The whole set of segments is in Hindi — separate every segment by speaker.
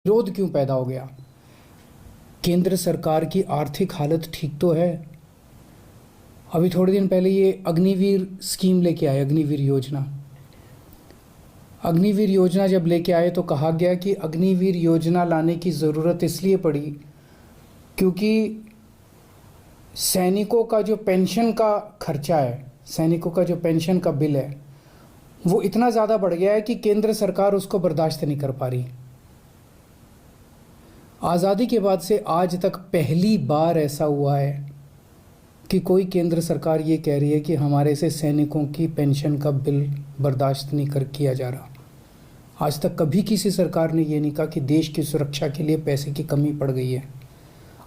Speaker 1: विरोध क्यों पैदा हो गया? केंद्र सरकार की आर्थिक हालत ठीक तो है। अभी थोड़े दिन पहले ये अग्निवीर स्कीम लेके आए, अग्निवीर योजना। अग्निवीर योजना जब लेके आए तो कहा गया कि अग्निवीर योजना लाने की ज़रूरत इसलिए पड़ी क्योंकि सैनिकों का जो पेंशन का खर्चा है, सैनिकों का जो पेंशन का बिल है, वो इतना ज़्यादा बढ़ गया है कि केंद्र सरकार उसको बर्दाश्त नहीं कर पा रही। आज़ादी के बाद से आज तक पहली बार ऐसा हुआ है कि कोई केंद्र सरकार ये कह रही है कि हमारे से सैनिकों की पेंशन का बिल बर्दाश्त नहीं कर किया जा रहा। आज तक कभी किसी सरकार ने ये नहीं कहा कि देश की सुरक्षा के लिए पैसे की कमी पड़ गई है।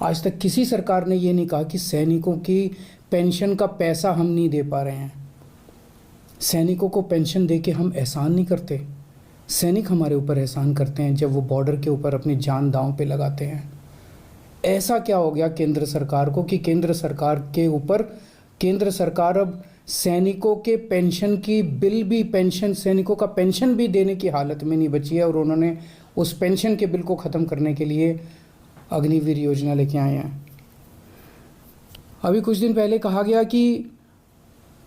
Speaker 1: आज तक किसी सरकार ने ये नहीं कहा कि सैनिकों की पेंशन का पैसा हम नहीं दे पा रहे हैं। सैनिकों को पेंशन दे के हम एहसान नहीं करते। सैनिक हमारे ऊपर एहसान करते हैं जब वो बॉर्डर के ऊपर अपनी जान दांव पे लगाते हैं। ऐसा क्या हो गया केंद्र सरकार को कि केंद्र सरकार के ऊपर केंद्र सरकार अब सैनिकों के पेंशन की बिल भी, पेंशन, सैनिकों का पेंशन भी देने की हालत में नहीं बची है और उन्होंने उस पेंशन के बिल को ख़त्म करने के लिए अग्निवीर योजना लेके आए हैं। अभी कुछ दिन पहले कहा गया कि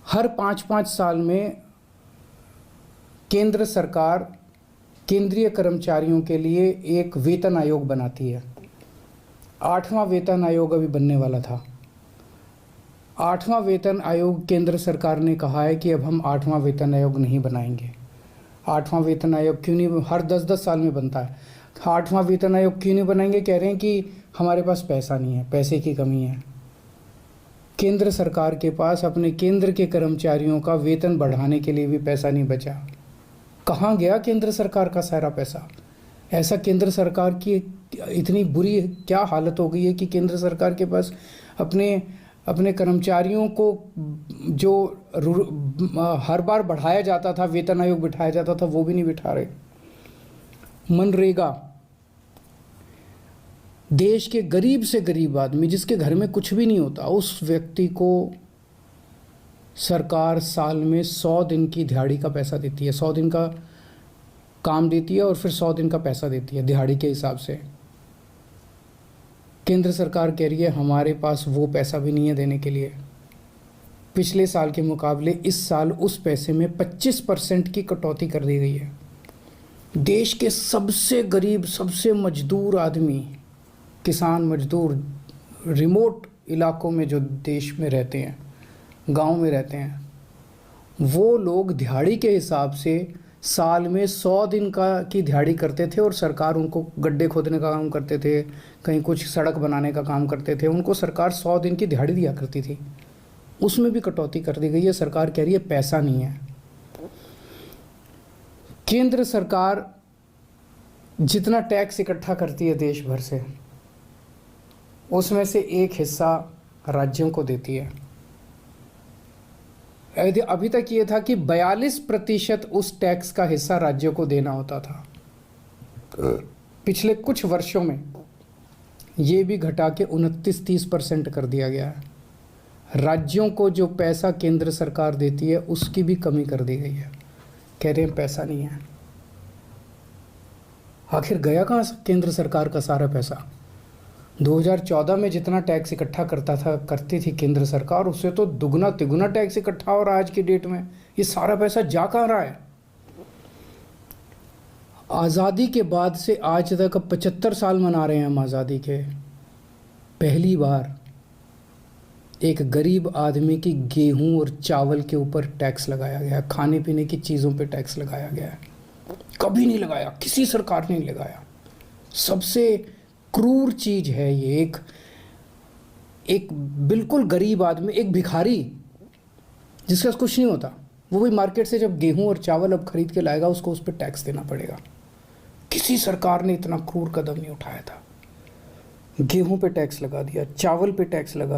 Speaker 1: हर 5-5 साल में केंद्र सरकार केंद्रीय कर्मचारियों के लिए एक वेतन आयोग बनाती है। 8वां वेतन आयोग अभी बनने वाला था। 8वां वेतन आयोग, केंद्र सरकार ने कहा है कि अब हम 8वां वेतन आयोग नहीं बनाएंगे। 8वां वेतन आयोग क्यों नहीं? हर 10-10 साल में बनता है। 8वां वेतन आयोग क्यों नहीं बनाएंगे? कह रहे हैं कि हमारे पास पैसा नहीं है, पैसे की कमी है। केंद्र सरकार के पास अपने केंद्र के कर्मचारियों का वेतन बढ़ाने के लिए भी पैसा नहीं बचा। कहाँ गया केंद्र सरकार का सारा पैसा? ऐसा केंद्र सरकार की इतनी बुरी क्या हालत हो गई है कि केंद्र सरकार के पास अपने कर्मचारियों को जो हर बार बढ़ाया जाता था, वेतन आयोग बिठाया जाता था, वो भी नहीं बिठा रहे। मनरेगा, देश के गरीब से गरीब आदमी जिसके घर में कुछ भी नहीं होता, उस व्यक्ति को सरकार साल में 100 दिन की दिहाड़ी का पैसा देती है। 100 दिन का काम देती है और फिर 100 दिन का पैसा देती है दिहाड़ी के हिसाब से। केंद्र सरकार कह रही है हमारे पास वो पैसा भी नहीं है देने के लिए। पिछले साल के मुकाबले इस साल उस पैसे में 25% की कटौती कर दी गई है। देश के सबसे गरीब, सबसे मजदूर आदमी, किसान मजदूर, रिमोट इलाकों में जो देश में रहते हैं, गांव में रहते हैं, वो लोग दिहाड़ी के हिसाब से साल में 100 दिन की दिहाड़ी करते थे और सरकार उनको गड्ढे खोदने का काम करते थे, कहीं कुछ सड़क बनाने का काम करते थे, उनको सरकार 100 दिन की दिहाड़ी दिया करती थी। उसमें भी कटौती कर दी गई है। सरकार कह रही है पैसा नहीं है। केंद्र सरकार जितना टैक्स इकट्ठा करती है देश भर से, उसमें से एक हिस्सा राज्यों को देती है। अभी तक ये था कि 42% उस टैक्स का हिस्सा राज्यों को देना होता था। पिछले कुछ वर्षों में ये भी घटा के 29-30% कर दिया गया है। राज्यों को जो पैसा केंद्र सरकार देती है उसकी भी कमी कर दी गई है। कह रहे हैं पैसा नहीं है। आखिर गया कहाँ केंद्र सरकार का सारा पैसा? 2014 में जितना टैक्स इकट्ठा करती थी केंद्र सरकार, उससे तो दुगना तिगुना टैक्स इकट्ठा हो रहा है आज की डेट में। ये सारा पैसा जा कहाँ रहा है? आज़ादी के बाद से आज तक 75 साल मना रहे हैं हम आज़ादी के। पहली बार एक गरीब आदमी की गेहूं और चावल के ऊपर टैक्स लगाया गया, खाने पीने की चीज़ों पे टैक्स लगाया गया है। कभी नहीं लगाया, किसी सरकार ने नहीं लगाया। सबसे क्रूर चीज़ है ये। एक बिल्कुल गरीब आदमी, एक भिखारी जिसके पास कुछ नहीं होता, वो भी मार्केट से जब गेहूं और चावल अब खरीद के लाएगा, उसको उस पर टैक्स देना पड़ेगा। किसी सरकार ने इतना क्रूर कदम नहीं उठाया था। गेहूं पे टैक्स लगा दिया, चावल पे टैक्स लगा